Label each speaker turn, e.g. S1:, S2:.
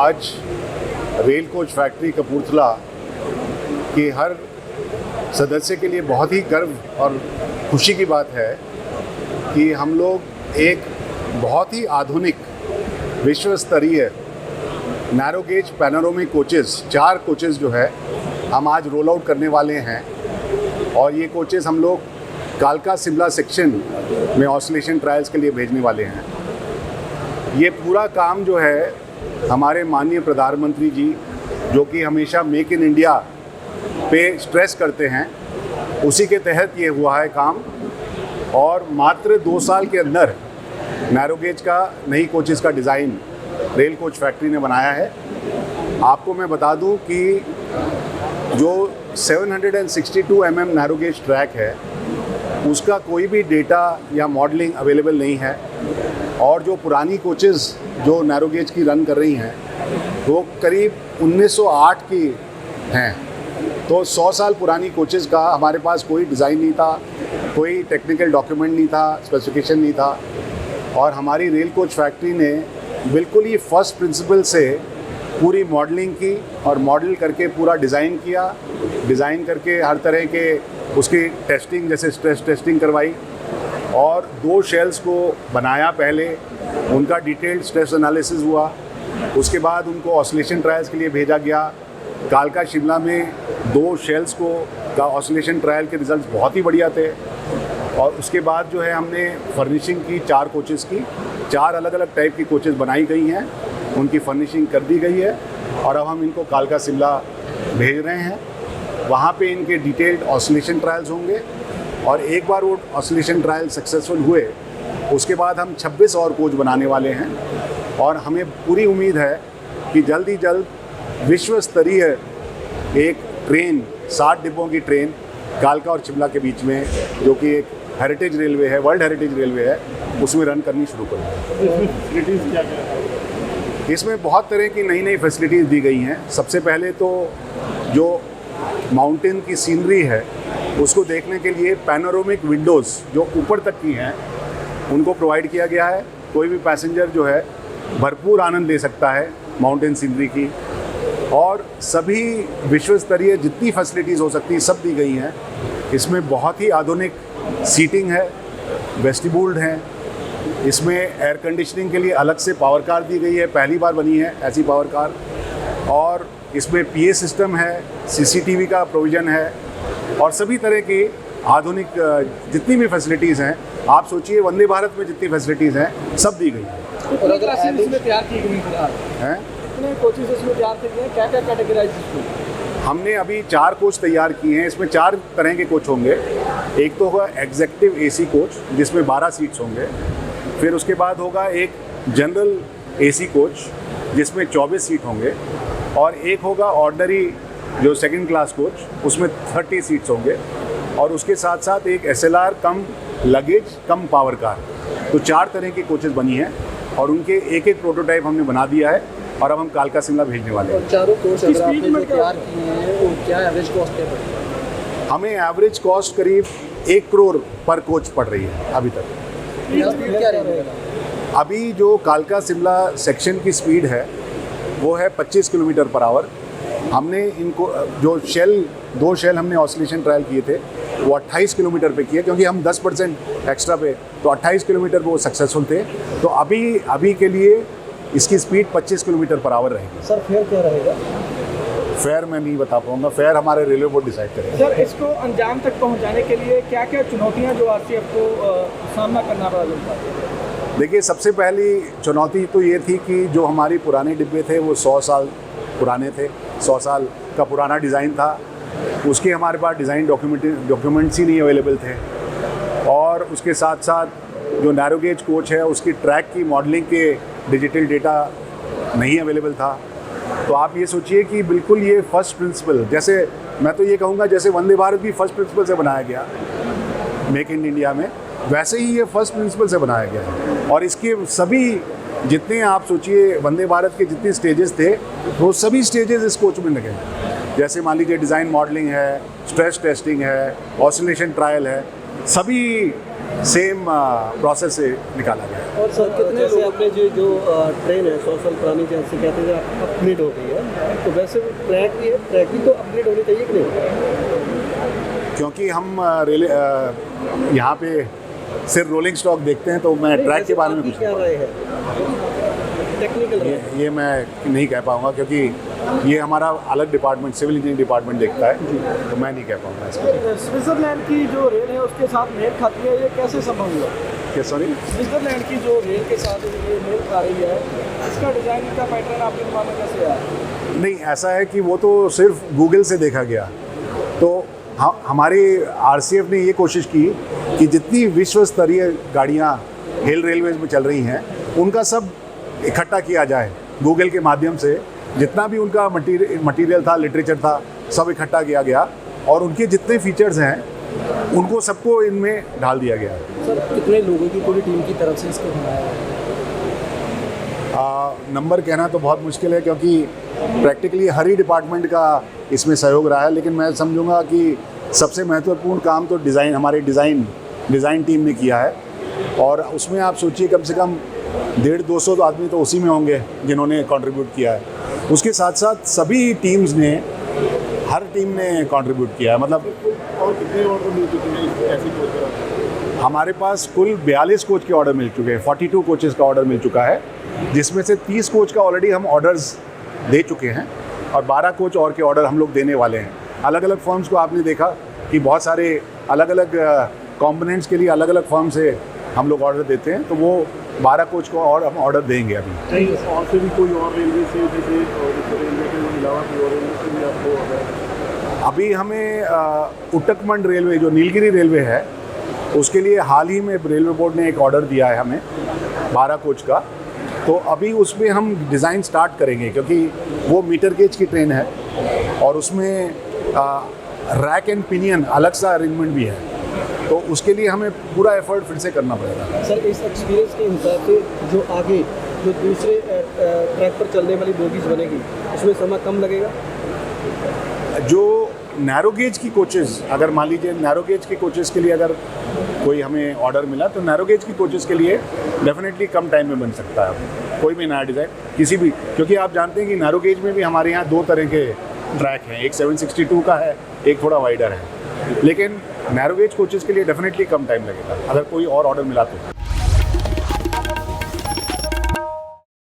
S1: आज rail coach factory Kapurthala के हर सदस्य के लिए बहुत ही गर्व और खुशी की बात है कि हम लोग एक बहुत ही आधुनिक विश्व स्तरीय narrow gauge panoramic coaches 4 coaches जो है हम आज रोल आउट करने वाले हैं। और ये कोचेस हम लोग कालका शिमला सेक्शन में ऑसिलेशन ट्रायल्स के लिए भेजने वाले हैं। ये पूरा काम जो है हमारे माननीय प्रधानमंत्री जी जो कि हमेशा मेक इन इंडिया पे स्ट्रेस करते हैं, उसी के तहत ये हुआ है काम। और मात्र 2 साल के अंदर नैरो गेज का नई कोचेस का डिज़ाइन रेल कोच फैक्ट्री ने बनाया है। आपको मैं बता दूं कि जो 762 mm नैरो गेज ट्रैक है उसका कोई भी डेटा या मॉडलिंग अवेलेबल नहीं है। और जो पुरानी कोचेस जो नैरो गेज की रन कर रही हैं वो करीब 1908 की हैं। तो 100 साल पुरानी कोचेस का हमारे पास कोई डिज़ाइन नहीं था, कोई टेक्निकल डॉक्यूमेंट नहीं था, स्पेसिफिकेशन नहीं था। और हमारी रेल कोच फैक्ट्री ने बिल्कुल ही फर्स्ट प्रिंसिपल से पूरी मॉडलिंग की और मॉडल करके पूरा डिज़ाइन किया। डिज़ाइन करके हर तरह के उसकी टेस्टिंग जैसे स्ट्रेस टेस्टिंग करवाई और 2 शेल्स को बनाया। पहले उनका डिटेल्ड स्ट्रेस एनालिसिस हुआ, उसके बाद उनको ऑसिलेशन ट्रायल्स के लिए भेजा गया। कालका शिमला में 2 शेल्स का ऑसिलेशन ट्रायल के रिजल्ट्स बहुत ही बढ़िया थे। और उसके बाद जो है हमने फर्निशिंग की 4 कोचेस की, 4 अलग अलग टाइप की कोचेस बनाई गई हैं, उनकी फर्निशिंग कर दी गई है। और अब हम इनको कालका शिमला भेज रहे हैं। वहाँ पे इनके डिटेल्ड ऑसिलेशन ट्रायल्स होंगे और एक बार वो ऑसिलेशन ट्रायल सक्सेसफुल हुए उसके बाद हम 26 और कोच बनाने वाले हैं। और हमें पूरी उम्मीद है कि जल्द ही जल्द विश्व स्तरीय एक ट्रेन 60 डिब्बों की ट्रेन कालका और शिमला के बीच में, जो कि एक हेरिटेज रेलवे है, वर्ल्ड हेरिटेज रेलवे है, उसमें रन करनी शुरू करेंगे। इसमें बहुत तरह की नई फैसिलिटीज़ दी गई हैं। सबसे पहले तो जो माउंटेन की सीनरी है उसको देखने के लिए पैनोरामिक विंडोज़ जो ऊपर तक की हैं उनको प्रोवाइड किया गया है। कोई भी पैसेंजर जो है भरपूर आनंद ले सकता है माउंटेन सीनरी की। और सभी विश्व स्तरीय जितनी फैसिलिटीज़ हो सकती सब दी गई हैं। इसमें बहुत ही आधुनिक सीटिंग है, वेस्टिब्यूल्ड हैं। इसमें एयर कंडीशनिंग के लिए अलग से पावर कार दी गई है, पहली बार बनी है ऐसी पावर कार। और इसमें PA सिस्टम है, CCTV का प्रोविज़न है और सभी तरह की आधुनिक जितनी भी फैसिलिटीज़ हैं, आप सोचिए वंदे भारत में जितनी फैसिलिटीज़ हैं सब दी गई हैं।
S2: और अगर इसमें तैयार की गई
S1: हैं
S2: कितने कोचेस इसमें तैयार किए गए, क्या क्या कैटेगराइज इसमें?
S1: हमने अभी 4 कोच तैयार किए हैं। इसमें 4 तरह के कोच होंगे। एक तो होगा एग्जेक्टिव AC कोच जिसमें 12 सीट्स होंगे। फिर उसके बाद होगा एक जनरल AC कोच जिसमें 24 सीट होंगे। और एक होगा ऑर्डिनरी जो 2nd क्लास कोच, उसमें 30 सीट्स होंगे। और उसके साथ साथ एक SLR कम लगेज कम पावर कार। तो 4 तरह की कोचेस बनी हैं और उनके एक प्रोटोटाइप हमने बना दिया है और अब हम कालका शिमला भेजने वाले हैं।
S2: चारों कोच अगर आपने जो तैयार किए हैं वो क्या एवरेज कॉस्ट है?
S1: हमें एवरेज कॉस्ट करीब 1 करोड़ पर कोच पड़ रही है अभी तक।
S2: क्या रहेगा?
S1: अभी जो कालका शिमला सेक्शन की स्पीड है वो है 25 किलोमीटर पर आवर। हमने इनको जो 2 शेल हमने ऑसिलेशन ट्रायल किए थे वो 28 किलोमीटर पे किए, क्योंकि हम 10% एक्स्ट्रा पे, तो 28 किलोमीटर वो सक्सेसफुल थे। तो अभी के लिए इसकी स्पीड 25 किलोमीटर पर आवर रहेगी।
S2: सर फेयर क्या रहेगा?
S1: फेयर मैं नहीं बता पाऊँगा, फेयर हमारे रेलवे बोर्ड डिसाइड करेगा।
S2: सर इसको अंजाम तक पहुंचाने के लिए क्या क्या चुनौतियां जो RCF को सामना करना पड़ा?
S1: देखिए, सबसे पहली चुनौती तो ये थी कि जो हमारी पुराने डिब्बे थे वो 100 साल पुराने थे, 100 साल का पुराना डिज़ाइन था। उसके हमारे पास डिज़ाइन डॉक्यूमेंट्स ही नहीं अवेलेबल थे। और उसके साथ साथ जो नैरो गेज कोच है उसकी ट्रैक की मॉडलिंग के डिजिटल डेटा नहीं अवेलेबल था। तो आप ये सोचिए कि बिल्कुल ये फर्स्ट प्रिंसिपल, जैसे मैं तो ये कहूँगा जैसे वंदे भारत भी फर्स्ट प्रिंसिपल से बनाया गया मेक इन इंडिया में, वैसे ही ये फर्स्ट प्रिंसिपल से बनाया गया है। और इसके सभी जितने आप सोचिए वंदे भारत के जितने स्टेजेस थे वो सभी स्टेजेस इस कोच में लगे हैं। जैसे मान लीजिए डिज़ाइन मॉडलिंग है, स्ट्रेस टेस्टिंग है, ऑसिलेशन ट्रायल है, सभी सेम प्रोसेस से निकाला गया है।
S3: और सर कितने जैसे आपने जो ट्रेन है 100 साल पुरानी जैसे कहते हैं अपग्रेड हो गई है, तो वैसे ट्रैक भी है, ट्रैक भी तो अपग्रेड होनी चाहिए कि नहीं?
S1: क्योंकि हम यहाँ पे सिर्फ रोलिंग स्टॉक देखते हैं, तो मैं ट्रैक के बारे में कुछ
S3: क्या राय है टेक्निकल?
S1: ये मैं नहीं कह पाऊँगा, क्योंकि ये हमारा अलग डिपार्टमेंट, सिविल इंजीनियरिंग डिपार्टमेंट देखता है, तो मैं नहीं कह पाऊँगा इसको।
S2: स्विट्जरलैंड की जो रेल है उसके साथ मेल खाती है, ये कैसे संभव हुआ?
S1: क्या सॉरी?
S2: स्विट्जरलैंड की जो रेल के साथ ये मेल खा रही है, इसका डिज़ाइन, इसका पैटर्न आपके दिमाग में कैसे आया?
S1: नहीं, ऐसा है कि वो तो सिर्फ गूगल से देखा गया। तो हमारी आरसीएफ ने ये कोशिश की कि जितनी विश्व स्तरीय गाड़ियाँ हेल रेलवेज में चल रही हैं, उनका सब इकट्ठा किया जाए गूगल के माध्यम से। जितना भी उनका मटेरियल था, लिटरेचर था, सब इकट्ठा किया गया और उनके जितने फीचर्स हैं उनको सबको इनमें डाल दिया गया।
S3: सर कितने लोगों की पूरी टीम की तरफ से इसको बनाया है?
S1: नंबर कहना तो बहुत मुश्किल है, क्योंकि प्रैक्टिकली हर ही डिपार्टमेंट का इसमें सहयोग रहा है, लेकिन मैं समझूंगा कि सबसे महत्वपूर्ण काम तो हमारे डिज़ाइन टीम ने किया है। और उसमें आप सोचिए कम से कम 150-200 आदमी तो उसी में होंगे जिन्होंने कंट्रीब्यूट किया है। उसके साथ साथ सभी टीम्स ने, हर टीम ने कंट्रीब्यूट किया है। मतलब
S4: और कितने ऑर्डर मिल चुके हैं ऐसी कोच?
S1: हमारे पास कुल 42 कोच के ऑर्डर मिल चुके हैं, 42 कोचेज़ का ऑर्डर मिल चुका है, जिसमें से 30 कोच का ऑलरेडी हम ऑर्डर्स दे चुके हैं और 12 कोच और के ऑर्डर हम लोग देने वाले हैं। अलग अलग फर्म्स को आपने देखा कि बहुत सारे अलग अलग कंपोनेंट्स के लिए अलग अलग फर्म से हम लोग ऑर्डर देते हैं, तो वो 12 कोच को और हम ऑर्डर देंगे अभी।
S4: और से भी कोई और रेलवे से, जैसे रेलवे के अलावा कोई और रेलवे से भी आपको ऑर्डर?
S1: अभी हमें उटकमंड रेलवे, जो नीलगिरी रेलवे है, उसके लिए हाल ही में रेलवे बोर्ड ने एक ऑर्डर दिया है हमें 12 कोच का। तो अभी उसमें हम डिज़ाइन स्टार्ट करेंगे, क्योंकि वो मीटर गेज की ट्रेन है और उसमें रैक एंड पिनियन अलग सा अरेंजमेंट भी है, तो उसके लिए हमें पूरा एफर्ट फिर से करना पड़ेगा।
S3: सर इस एक्सपीरियंस के हिसाब से जो आगे जो दूसरे ट्रैक पर चलने वाली बोगीज बनेगी उसमें समय कम लगेगा?
S1: जो नैरो गेज की कोचेज़, अगर मान लीजिए नैरो गेज के कोचेज़ के लिए अगर कोई हमें ऑर्डर मिला, तो नैरो गेज की कोचेज़ के लिए डेफिनेटली कम टाइम में बन सकता है कोई भी नया डिज़ाइन किसी भी, क्योंकि आप जानते हैं कि नैरो गेज में भी हमारे यहाँ 2 तरह के ट्रैक हैं, एक 762 का है, एक थोड़ा वाइडर है। लेकिन नैरो गेज कोचेज़ के लिए डेफिनेटली कम टाइम लगेगा अगर कोई और ऑर्डर मिला तो।